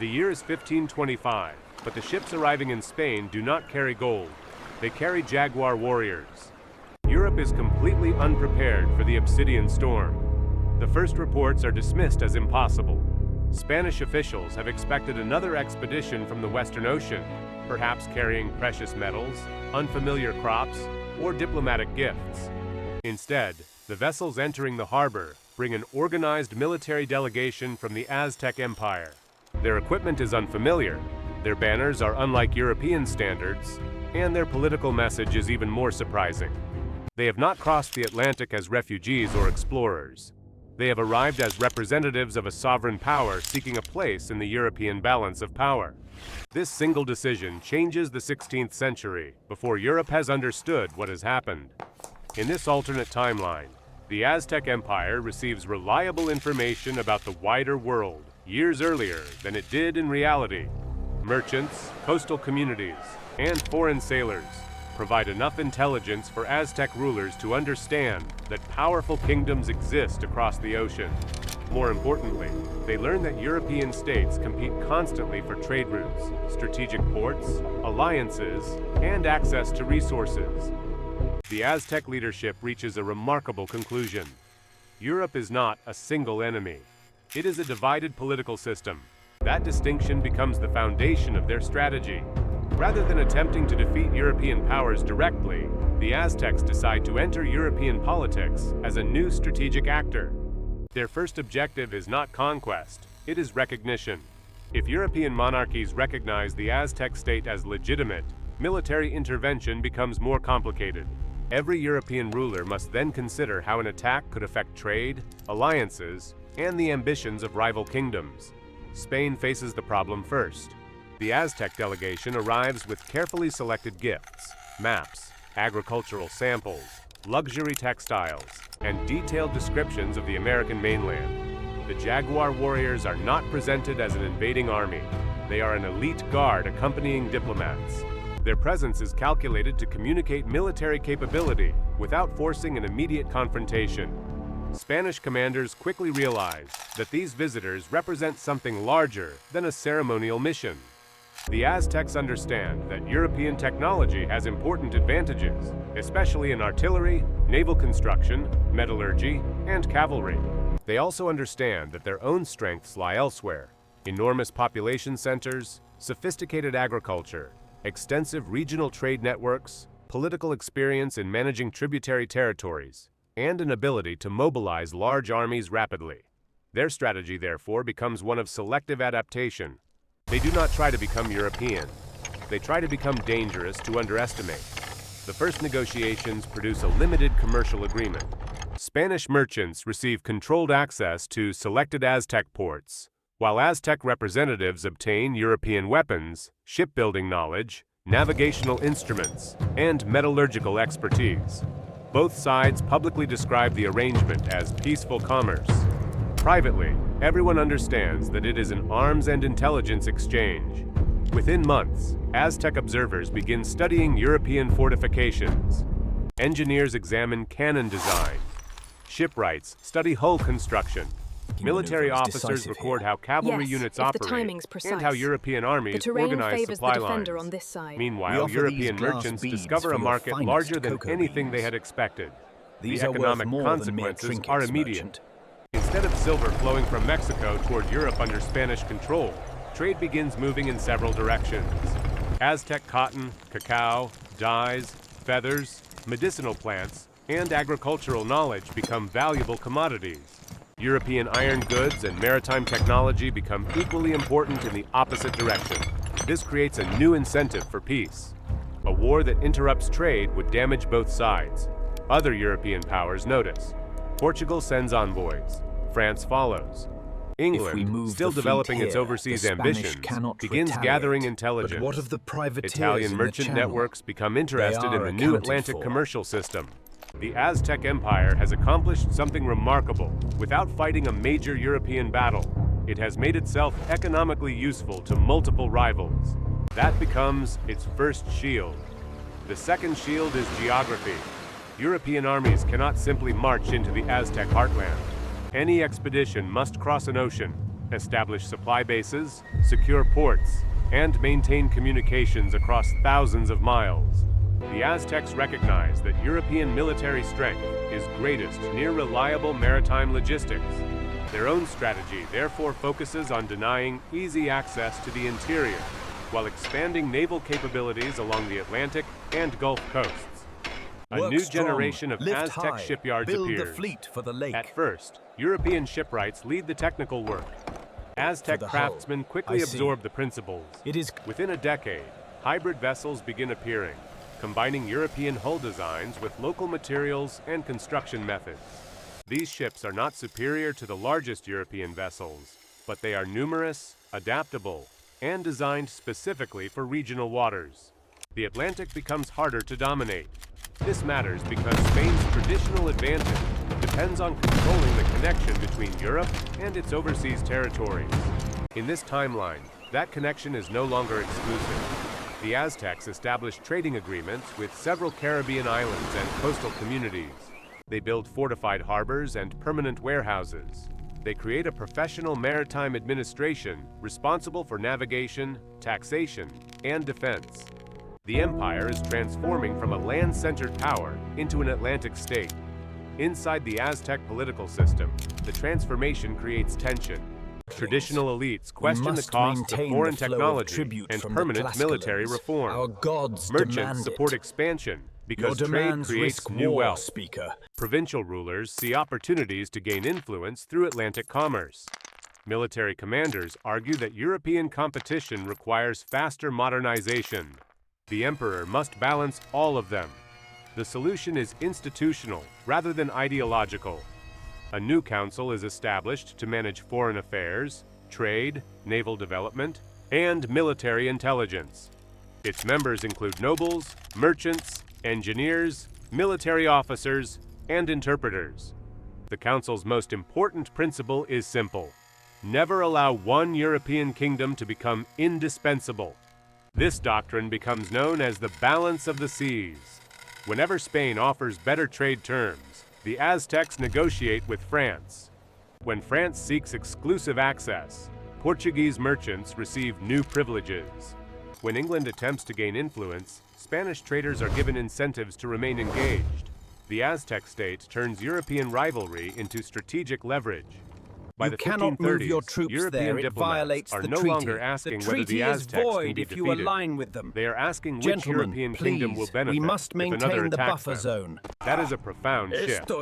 The year is 1525, but the ships arriving in Spain do not carry gold. They carry jaguar warriors. Europe is completely unprepared for the Obsidian storm. The first reports are dismissed as impossible. Spanish officials have expected another expedition from the Western Ocean, perhaps carrying precious metals, unfamiliar crops, or diplomatic gifts. Instead, the vessels entering the harbor bring an organized military delegation from the Aztec Empire. Their equipment is unfamiliar, their banners are unlike European standards, and their political message is even more surprising. They have not crossed the Atlantic as refugees or explorers. They have arrived as representatives of a sovereign power seeking a place in the European balance of power. This single decision changes the 16th century before Europe has understood what has happened. In this alternate timeline, the Aztec Empire receives reliable information about the wider world years earlier than it did in reality. Merchants, coastal communities, and foreign sailors provide enough intelligence for Aztec rulers to understand that powerful kingdoms exist across the ocean. More importantly, they learn that European states compete constantly for trade routes, strategic ports, alliances, and access to resources. The Aztec leadership reaches a remarkable conclusion. Europe is not a single enemy. It is a divided political system. That distinction becomes the foundation of their strategy. Rather than attempting to defeat European powers directly, the Aztecs decide to enter European politics as a new strategic actor. Their first objective is not conquest, it is recognition. If European monarchies recognize the Aztec state as legitimate, military intervention becomes more complicated. Every European ruler must then consider how an attack could affect trade, alliances, and the ambitions of rival kingdoms. Spain faces the problem first. The Aztec delegation arrives with carefully selected gifts, maps, agricultural samples, luxury textiles, and detailed descriptions of the American mainland. The Jaguar warriors are not presented as an invading army. They are an elite guard accompanying diplomats. Their presence is calculated to communicate military capability without forcing an immediate confrontation. Spanish commanders quickly realize that these visitors represent something larger than a ceremonial mission. The Aztecs understand that European technology has important advantages, especially in artillery, naval construction, metallurgy, and cavalry. They also understand that their own strengths lie elsewhere: enormous population centers, sophisticated agriculture, extensive regional trade networks, political experience in managing tributary territories, and an ability to mobilize large armies rapidly. Their strategy, therefore, becomes one of selective adaptation. They do not try to become European. They try to become dangerous to underestimate. The first negotiations produce a limited commercial agreement. Spanish merchants receive controlled access to selected Aztec ports, while Aztec representatives obtain European weapons, shipbuilding knowledge, navigational instruments, and metallurgical expertise. Both sides publicly describe the arrangement as peaceful commerce. Privately, everyone understands that it is an arms and intelligence exchange. Within months, Aztec observers begin studying European fortifications. Engineers examine cannon design. Shipwrights study hull construction. Military officers record how cavalry units operate and how European armies organize supply lines. Meanwhile, European merchants discover a market larger than anything they had expected. The economic consequences are immediate. Instead of silver flowing from Mexico toward Europe under Spanish control, trade begins moving in several directions. Aztec cotton, cacao, dyes, feathers, medicinal plants, and agricultural knowledge become valuable commodities. European iron goods and maritime technology become equally important in the opposite direction. This creates a new incentive for peace. A war that interrupts trade would damage both sides. Other European powers notice. Portugal sends envoys. France follows. England, still developing its overseas ambitions, begins gathering intelligence. But what of the privateers Italian merchant networks become interested in the new Atlantic commercial system. The Aztec Empire has accomplished something remarkable without fighting a major European battle. It has made itself economically useful to multiple rivals. That becomes its first shield. The second shield is geography. European armies cannot simply march into the Aztec heartland. Any expedition must cross an ocean. establish supply bases, secure ports, and maintain communications across thousands of miles. The Aztecs recognized that European military strength is greatest near reliable maritime logistics. Their own strategy therefore focuses on denying easy access to the interior, while expanding naval capabilities along the Atlantic and Gulf coasts. A new generation of Aztec shipyards appears. At first, European shipwrights lead the technical work. Aztec craftsmen quickly absorb the principles. Within a decade, hybrid vessels begin appearing, combining European hull designs with local materials and construction methods. These ships are not superior to the largest European vessels, but they are numerous, adaptable, and designed specifically for regional waters. The Atlantic becomes harder to dominate. This matters because Spain's traditional advantage depends on controlling the connection between Europe and its overseas territories. In this timeline, that connection is no longer exclusive. The Aztecs established trading agreements with several Caribbean islands and coastal communities. They build fortified harbors and permanent warehouses. They create a professional maritime administration responsible for navigation, taxation, and defense. The empire is transforming from a land-centered power into an Atlantic state. Inside the Aztec political system, the transformation creates tension. Traditional elites question the cost of foreign technology and permanent military reform. Merchants support expansion because trade creates new wealth. Provincial rulers see opportunities to gain influence through Atlantic commerce. Military commanders argue that European competition requires faster modernization. The emperor must balance all of them. The solution is institutional rather than ideological. A new council is established to manage foreign affairs, trade, naval development, and military intelligence. Its members include nobles, merchants, engineers, military officers, and interpreters. The council's most important principle is simple: never allow one European kingdom to become indispensable. This doctrine becomes known as the balance of the seas. Whenever Spain offers better trade terms, the Aztecs negotiate with France. When France seeks exclusive access, Portuguese merchants receive new privileges. When England attempts to gain influence, Spanish traders are given incentives to remain engaged. The Aztec state turns European rivalry into strategic leverage. By the 1530s, European diplomats are no longer asking whether the Aztecs can be defeated. They are asking which European kingdom will benefit if another attacks them. That is a profound shift.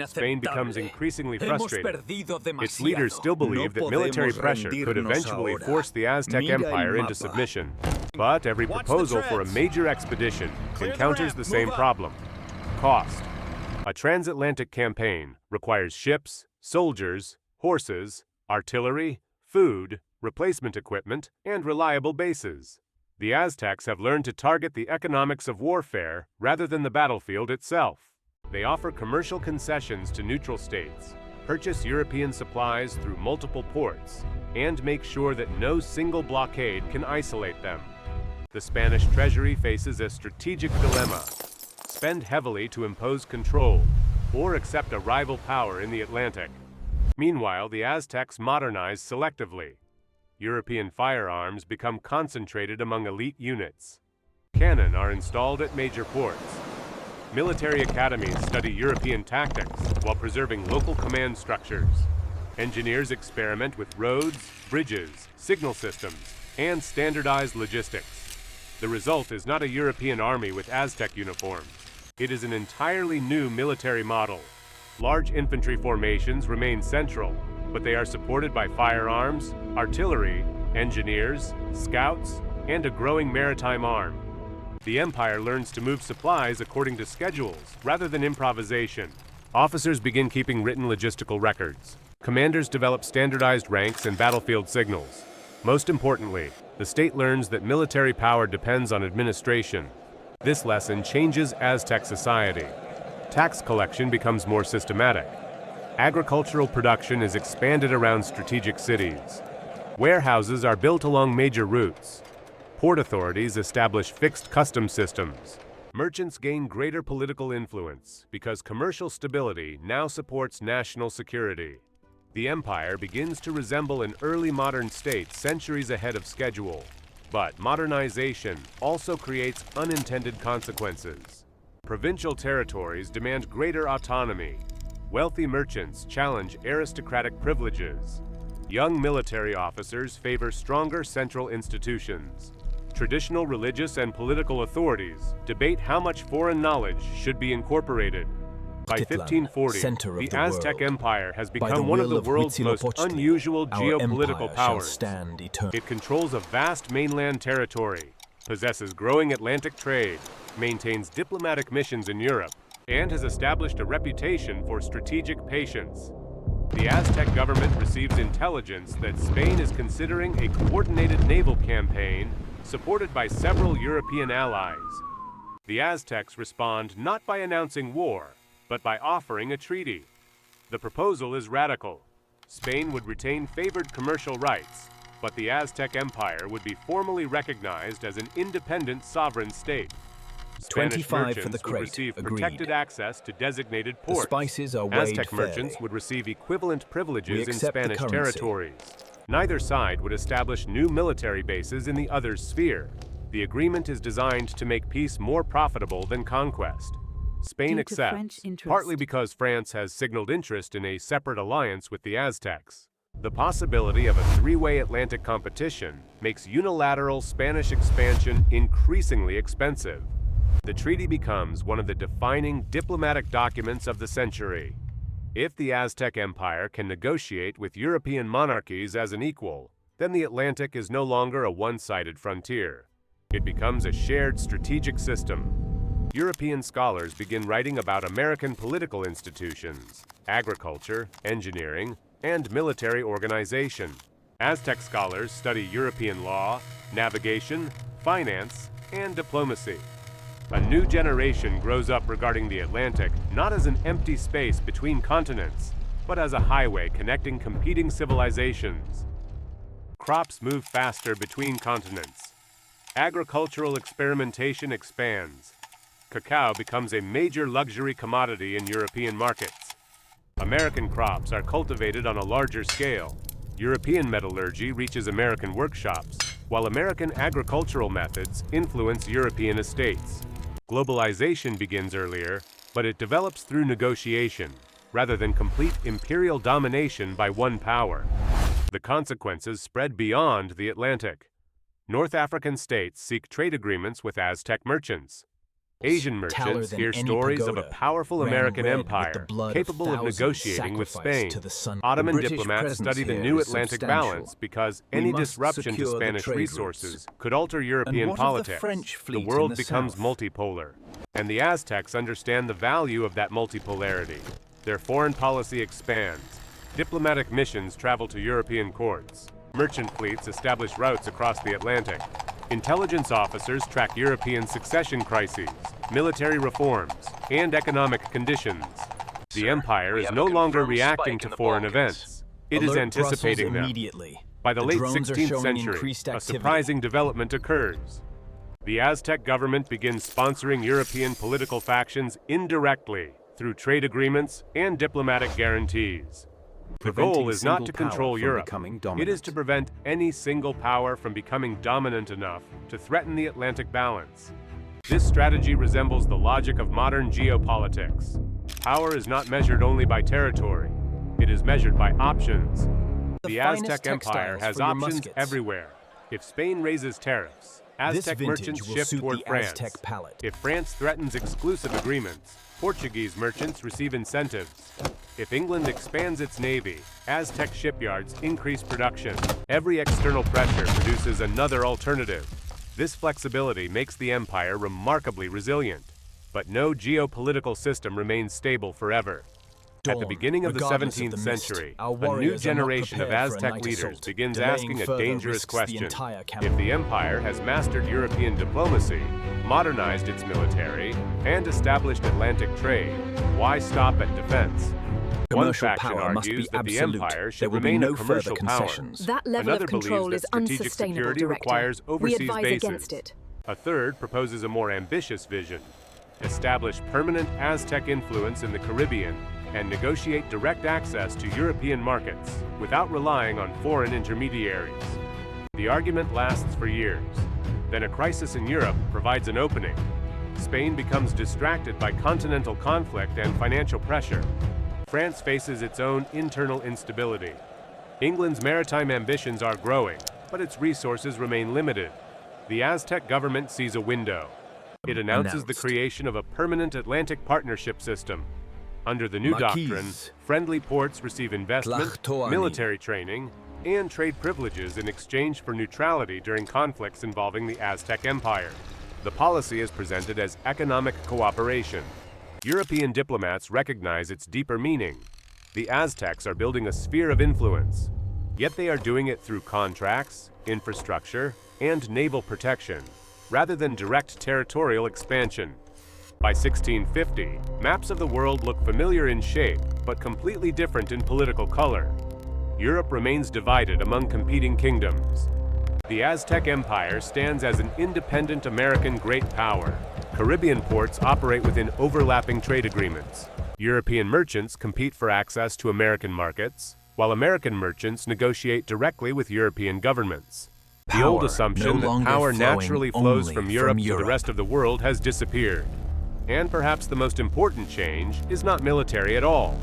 Spain becomes increasingly frustrated. Its leaders still believe that military pressure could eventually force the Aztec Empire into submission. But every proposal for a major expedition encounters the same problem: cost. A transatlantic campaign requires ships, soldiers, horses, artillery, food, replacement equipment, and reliable bases. The Aztecs have learned to target the economics of warfare rather than the battlefield itself. They offer commercial concessions to neutral states, purchase European supplies through multiple ports, and make sure that no single blockade can isolate them. The Spanish treasury faces a strategic dilemma: spend heavily to impose control, or accept a rival power in the Atlantic. Meanwhile, the Aztecs modernize selectively. European firearms become concentrated among elite units. Cannon are installed at major ports. Military academies study European tactics while preserving local command structures. Engineers experiment with roads, bridges, signal systems, and standardized logistics. The result is not a European army with Aztec uniforms. It is an entirely new military model. Large infantry formations remain central, but they are supported by firearms, artillery, engineers, scouts, and a growing maritime arm. The empire learns to move supplies according to schedules rather than improvisation. Officers begin keeping written logistical records. Commanders develop standardized ranks and battlefield signals. Most importantly, the state learns that military power depends on administration. This lesson changes Aztec society. Tax collection becomes more systematic. Agricultural production is expanded around strategic cities. Warehouses are built along major routes. Port authorities establish fixed customs systems. Merchants gain greater political influence because commercial stability now supports national security. The empire begins to resemble an early modern state centuries ahead of schedule. But modernization also creates unintended consequences. Provincial territories demand greater autonomy. Wealthy merchants challenge aristocratic privileges. Young military officers favor stronger central institutions. Traditional religious and political authorities debate how much foreign knowledge should be incorporated. By 1540, the Aztec Empire has become one of the world's most unusual geopolitical powers. It controls a vast mainland territory, possesses growing Atlantic trade, maintains diplomatic missions in Europe, and has established a reputation for strategic patience. The Aztec government receives intelligence that Spain is considering a coordinated naval campaign supported by several European allies. The Aztecs respond not by announcing war, but by offering a treaty. The proposal is radical. Spain would retain favored commercial rights, but the Aztec Empire would be formally recognized as an independent sovereign state. Spanish merchants would receive protected access to designated ports. The spices are weighed Aztec fairly. merchants would receive equivalent privileges in accept the Spanish currency. territories. Neither side would establish new military bases in the other's sphere. The agreement is designed to make peace more profitable than conquest. Spain Due to French accepts, interest. partly because France has signaled interest in a separate alliance with the Aztecs. The possibility of a three-way Atlantic competition makes unilateral Spanish expansion increasingly expensive. The treaty becomes one of the defining diplomatic documents of the century. If the Aztec Empire can negotiate with European monarchies as an equal, then the Atlantic is no longer a one-sided frontier. It becomes a shared strategic system. European scholars begin writing about American political institutions, agriculture, engineering, and military organization. Aztec scholars study European law, navigation, finance, and diplomacy. A new generation grows up regarding the Atlantic not as an empty space between continents, but as a highway connecting competing civilizations. Crops move faster between continents. Agricultural experimentation expands. Cacao becomes a major luxury commodity in European markets. American crops are cultivated on a larger scale. European metallurgy reaches American workshops, while American agricultural methods influence European estates. Globalization begins earlier, but it develops through negotiation, rather than complete imperial domination by one power. The consequences spread beyond the Atlantic. North African states seek trade agreements with Aztec merchants. Asian merchants hear stories of a powerful American empire capable of negotiating with Spain. Ottoman diplomats study the new Atlantic balance because any disruption to Spanish resources could alter European politics. The world becomes multipolar, and the Aztecs understand the value of that multipolarity. Their foreign policy expands. Diplomatic missions travel to European courts. Merchant fleets establish routes across the Atlantic. Intelligence officers track European succession crises, military reforms, and economic conditions. The empire is no longer reacting to foreign events. It is anticipating them. By the late 16th century, a surprising development occurs. The Aztec government begins sponsoring European political factions indirectly through trade agreements and diplomatic guarantees. The goal is not to control Europe. It is to prevent any single power from becoming dominant enough to threaten the Atlantic balance. This strategy resembles the logic of modern geopolitics. Power is not measured only by territory. It is measured by options. The Aztec Empire has options everywhere. If Spain raises tariffs, Aztec merchants shift toward France. If France threatens exclusive agreements, Portuguese merchants receive incentives. If England expands its navy, Aztec shipyards increase production. Every external pressure produces another alternative. This flexibility makes the empire remarkably resilient. But no geopolitical system remains stable forever. At the beginning of the 17th century, a new generation of Aztec leaders begins asking a dangerous question. If the empire has mastered European diplomacy, modernized its military, and established Atlantic trade, why stop at defense? One faction argues that the empire should remain a commercial power. That level Another of control believes is that strategic unsustainable, security Director. requires We overseas advise bases. against it. A third proposes a more ambitious vision. Establish permanent Aztec influence in the Caribbean and negotiate direct access to European markets without relying on foreign intermediaries. The argument lasts for years. Then a crisis in Europe provides an opening. Spain becomes distracted by continental conflict and financial pressure. France faces its own internal instability. England's maritime ambitions are growing, but its resources remain limited. The Aztec government sees a window. It announces the creation of a permanent Atlantic partnership system. Under the new doctrine, friendly ports receive investment, military training, and trade privileges in exchange for neutrality during conflicts involving the Aztec Empire. The policy is presented as economic cooperation. European diplomats recognize its deeper meaning. The Aztecs are building a sphere of influence, yet they are doing it through contracts, infrastructure, and naval protection, rather than direct territorial expansion. By 1650, maps of the world look familiar in shape, but completely different in political color. Europe remains divided among competing kingdoms. The Aztec Empire stands as an independent American great power. Caribbean ports operate within overlapping trade agreements. European merchants compete for access to American markets, while American merchants negotiate directly with European governments. The old assumption that power naturally flows from Europe to the rest of the world has disappeared. And perhaps the most important change is not military at all.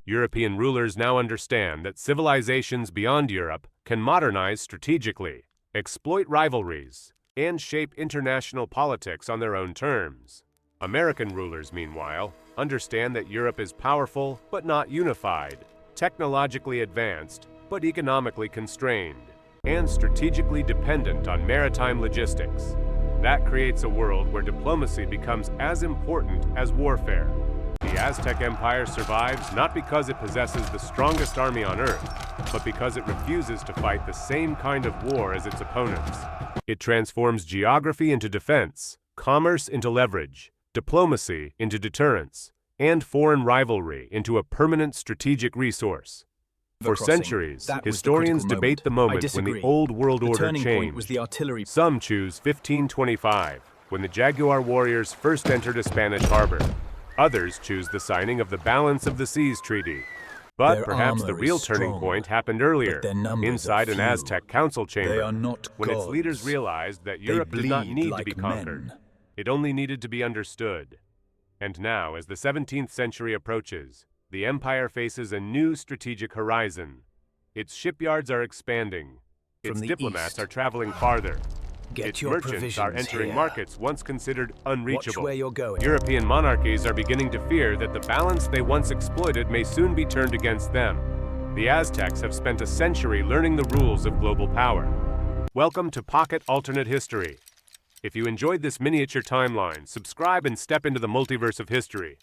European rulers now understand that civilizations beyond Europe can modernize strategically, exploit rivalries, and shape international politics on their own terms. American rulers, meanwhile, understand that Europe is powerful but not unified, technologically advanced but economically constrained, and strategically dependent on maritime logistics. That creates a world where diplomacy becomes as important as warfare. The Aztec Empire survives not because it possesses the strongest army on Earth, but because it refuses to fight the same kind of war as its opponents. It transforms geography into defense, commerce into leverage, diplomacy into deterrence, and foreign rivalry into a permanent strategic resource. For centuries, historians debate the moment when the old world order changed. Some choose 1525, when the Jaguar warriors first entered a Spanish harbor. Others choose the signing of the Balance of the Seas Treaty. But perhaps the real turning point happened earlier, inside an Aztec council chamber, when its leaders realized that Europe did not need to be conquered. It only needed to be understood. And now, as the 17th century approaches, the empire faces a new strategic horizon. Its shipyards are expanding. Its diplomats are traveling farther. Its merchants are entering markets once considered unreachable. European monarchies are beginning to fear that the balance they once exploited may soon be turned against them. The Aztecs have spent a century learning the rules of global power. Welcome to Pocket Alternate History. If you enjoyed this miniature timeline, subscribe and step into the multiverse of history.